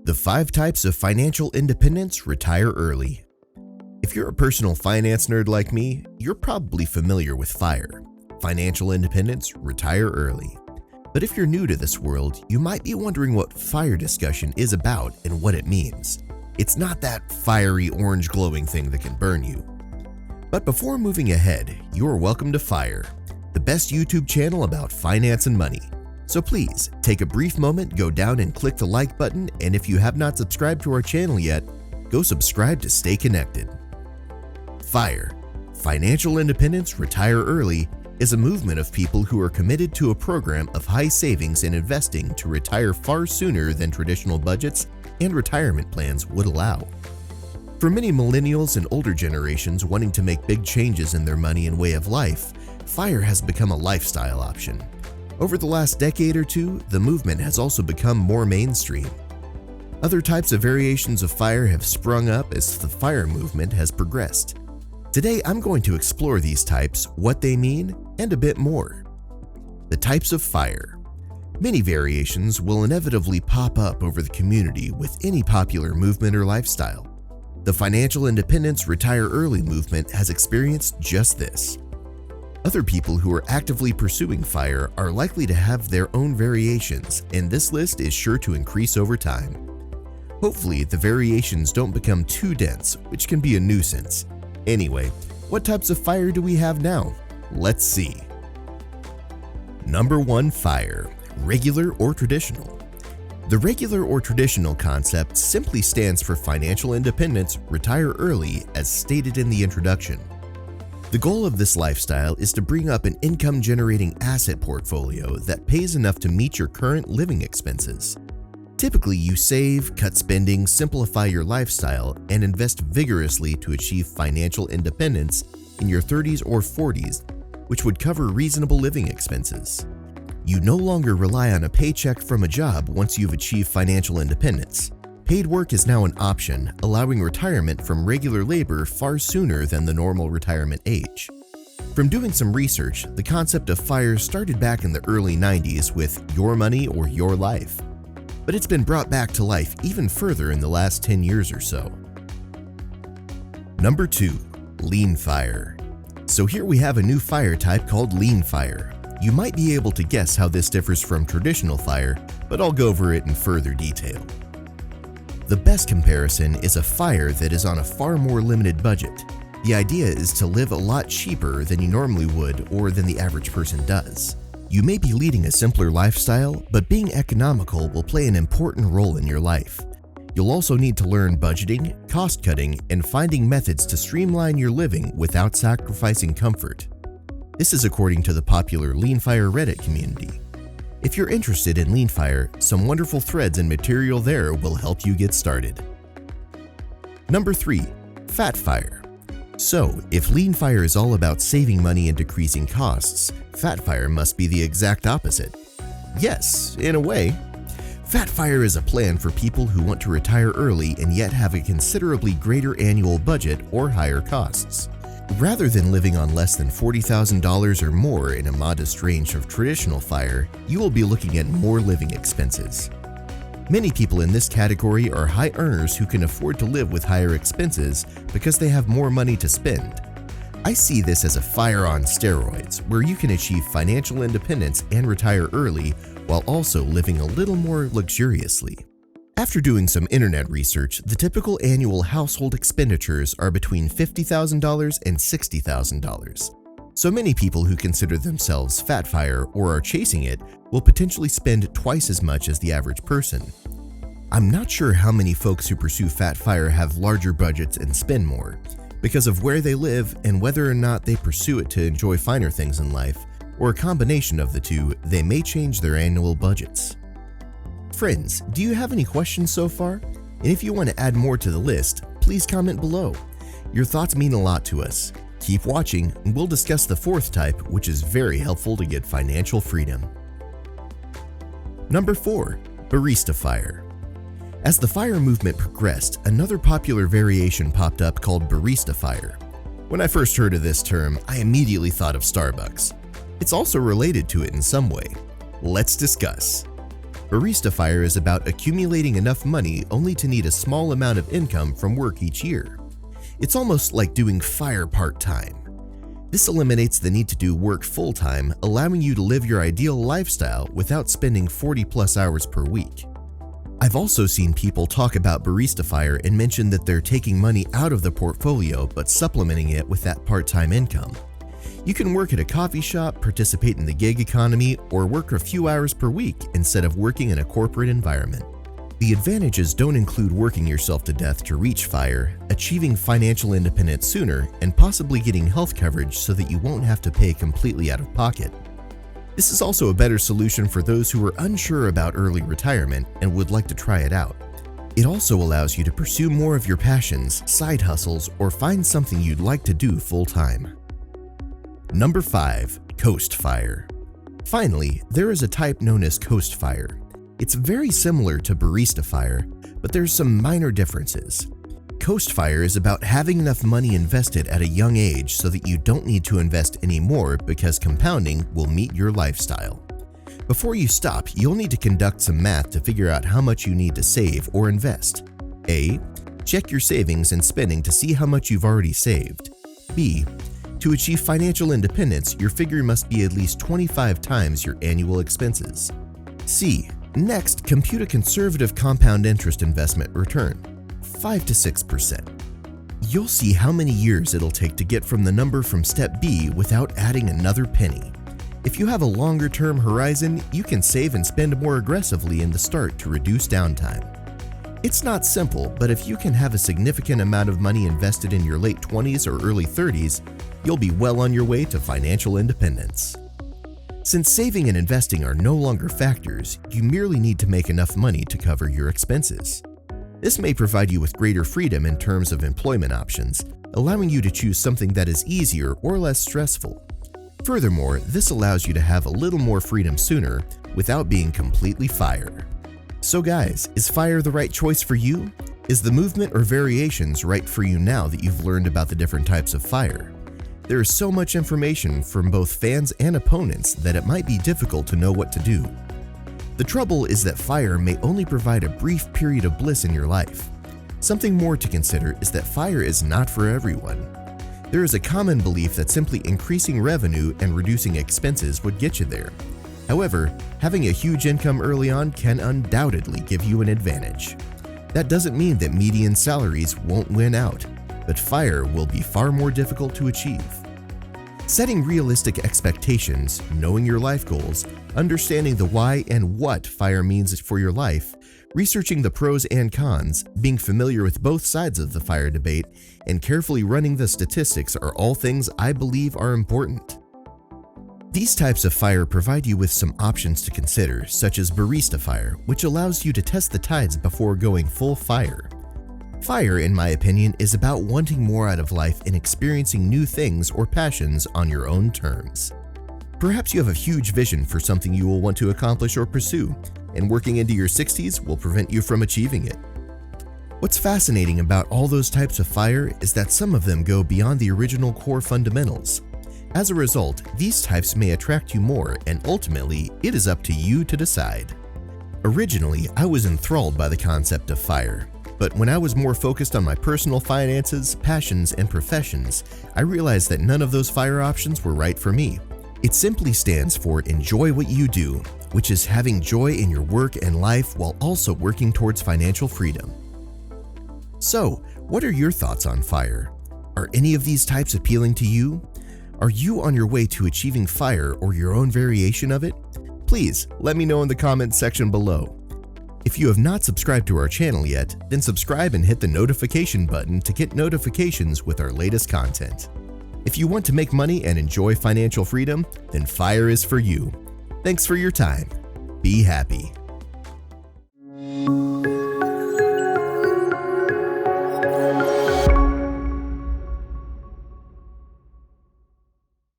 The 5 types of financial independence retire early. If you're a personal finance nerd like me, you're probably familiar with FIRE, financial independence, retire early. But if you're new to this world, you might be wondering what FIRE discussion is about and what it means. It's not that fiery orange glowing thing that can burn you. But before moving ahead, you're welcome to FIRE, the best YouTube channel about finance and money. So please, take a brief moment, go down and click the like button, and if you have not subscribed to our channel yet, go subscribe to stay connected. FIRE, Financial Independence Retire Early, is a movement of people who are committed to a program of high savings and investing to retire far sooner than traditional budgets and retirement plans would allow. For many millennials and older generations wanting to make big changes in their money and way of life, FIRE has become a lifestyle option. Over the last decade or two, the movement has also become more mainstream. Other types of variations of FIRE have sprung up as the FIRE movement has progressed. Today, I'm going to explore these types, what they mean, and a bit more. The types of FIRE. Many variations will inevitably pop up over the community with any popular movement or lifestyle. The Financial Independence Retire Early movement has experienced just this. Other people who are actively pursuing FIRE are likely to have their own variations, and this list is sure to increase over time. Hopefully, the variations don't become too dense, which can be a nuisance. Anyway, what types of FIRE do we have now? Let's see. Number 1 FIRE, regular or traditional. The regular or traditional concept simply stands for financial independence, retire early, as stated in the introduction. The goal of this lifestyle is to bring up an income-generating asset portfolio that pays enough to meet your current living expenses. Typically, you save, cut spending, simplify your lifestyle, and invest vigorously to achieve financial independence in your 30s or 40s, which would cover reasonable living expenses. You no longer rely on a paycheck from a job once you've achieved financial independence. Paid work is now an option, allowing retirement from regular labor far sooner than the normal retirement age. From doing some research, the concept of FIRE started back in the early 90s with Your Money or Your Life, but it's been brought back to life even further in the last 10 years or so. Number 2, LeanFIRE. So here we have a new FIRE type called LeanFIRE. You might be able to guess how this differs from traditional FIRE, but I'll go over it in further detail. The best comparison is a FIRE that is on a far more limited budget. The idea is to live a lot cheaper than you normally would or than the average person does. You may be leading a simpler lifestyle, but being economical will play an important role in your life. You'll also need to learn budgeting, cost cutting, and finding methods to streamline your living without sacrificing comfort. This is according to the popular LeanFIRE Reddit community. If you're interested in LeanFIRE, some wonderful threads and material there will help you get started. Number 3, FatFIRE. So, if LeanFIRE is all about saving money and decreasing costs, FatFIRE must be the exact opposite. Yes, in a way. FatFIRE is a plan for people who want to retire early and yet have a considerably greater annual budget or higher costs. Rather than living on less than $40,000 or more in a modest range of traditional FIRE, you will be looking at more living expenses. Many people in this category are high earners who can afford to live with higher expenses because they have more money to spend. I see this as a FIRE on steroids, where you can achieve financial independence and retire early while also living a little more luxuriously. After doing some internet research, the typical annual household expenditures are between $50,000 and $60,000. So many people who consider themselves FatFIRE or are chasing it will potentially spend twice as much as the average person. I'm not sure how many folks who pursue FatFIRE have larger budgets and spend more. Because of where they live and whether or not they pursue it to enjoy finer things in life, or a combination of the two, they may change their annual budgets. Friends, do you have any questions so far? And if you want to add more to the list, please comment below. Your thoughts mean a lot to us. Keep watching and we'll discuss the 4th type, which is very helpful to get financial freedom. Number 4, Barista FIRE. As the FIRE movement progressed, another popular variation popped up called Barista FIRE. When I first heard of this term, I immediately thought of Starbucks. It's also related to it in some way. Let's discuss. Barista FIRE is about accumulating enough money only to need a small amount of income from work each year. It's almost like doing FIRE part-time. This eliminates the need to do work full-time, allowing you to live your ideal lifestyle without spending 40+ hours per week. I've also seen people talk about Barista FIRE and mention that they're taking money out of the portfolio but supplementing it with that part-time income. You can work at a coffee shop, participate in the gig economy, or work a few hours per week instead of working in a corporate environment. The advantages don't include working yourself to death to reach FIRE, achieving financial independence sooner, and possibly getting health coverage so that you won't have to pay completely out of pocket. This is also a better solution for those who are unsure about early retirement and would like to try it out. It also allows you to pursue more of your passions, side hustles, or find something you'd like to do full-time. Number 5. Coast FIRE. Finally, there is a type known as Coast FIRE. It's very similar to Barista FIRE, but there's some minor differences. Coast FIRE is about having enough money invested at a young age so that you don't need to invest anymore because compounding will meet your lifestyle. Before you stop, you'll need to conduct some math to figure out how much you need to save or invest. A. Check your savings and spending to see how much you've already saved. B. To achieve financial independence, your figure must be at least 25 times your annual expenses. C. Next, compute a conservative compound interest investment return, 5 to 6%. You'll see how many years it'll take to get from the number from step B without adding another penny. If you have a longer-term horizon, you can save and spend more aggressively in the start to reduce downtime. It's not simple, but if you can have a significant amount of money invested in your late 20s or early 30s, you'll be well on your way to financial independence. Since saving and investing are no longer factors, you merely need to make enough money to cover your expenses. This may provide you with greater freedom in terms of employment options, allowing you to choose something that is easier or less stressful. Furthermore, this allows you to have a little more freedom sooner without being completely FIRE. So guys, is FIRE the right choice for you? Is the movement or variations right for you now that you've learned about the different types of FIRE? There is so much information from both fans and opponents that it might be difficult to know what to do. The trouble is that FIRE may only provide a brief period of bliss in your life. Something more to consider is that FIRE is not for everyone. There is a common belief that simply increasing revenue and reducing expenses would get you there. However, having a huge income early on can undoubtedly give you an advantage. That doesn't mean that median salaries won't win out, but FIRE will be far more difficult to achieve. Setting realistic expectations, knowing your life goals, understanding the why and what FIRE means for your life, researching the pros and cons, being familiar with both sides of the FIRE debate, and carefully running the statistics are all things I believe are important. These types of FIRE provide you with some options to consider, such as Barista FIRE, which allows you to test the tides before going full FIRE. FIRE, in my opinion, is about wanting more out of life and experiencing new things or passions on your own terms. Perhaps you have a huge vision for something you will want to accomplish or pursue, and working into your 60s will prevent you from achieving it. What's fascinating about all those types of FIRE is that some of them go beyond the original core fundamentals. As a result, these types may attract you more, and ultimately, it is up to you to decide. Originally, I was enthralled by the concept of FIRE. But when I was more focused on my personal finances, passions, and professions, I realized that none of those FIRE options were right for me. It simply stands for enjoy what you do, which is having joy in your work and life while also working towards financial freedom. So, what are your thoughts on FIRE? Are any of these types appealing to you? Are you on your way to achieving FIRE or your own variation of it? Please let me know in the comments section below. If you have not subscribed to our channel yet, then subscribe and hit the notification button to get notifications with our latest content. If you want to make money and enjoy financial freedom, then FIRE is for you. Thanks for your time. Be happy.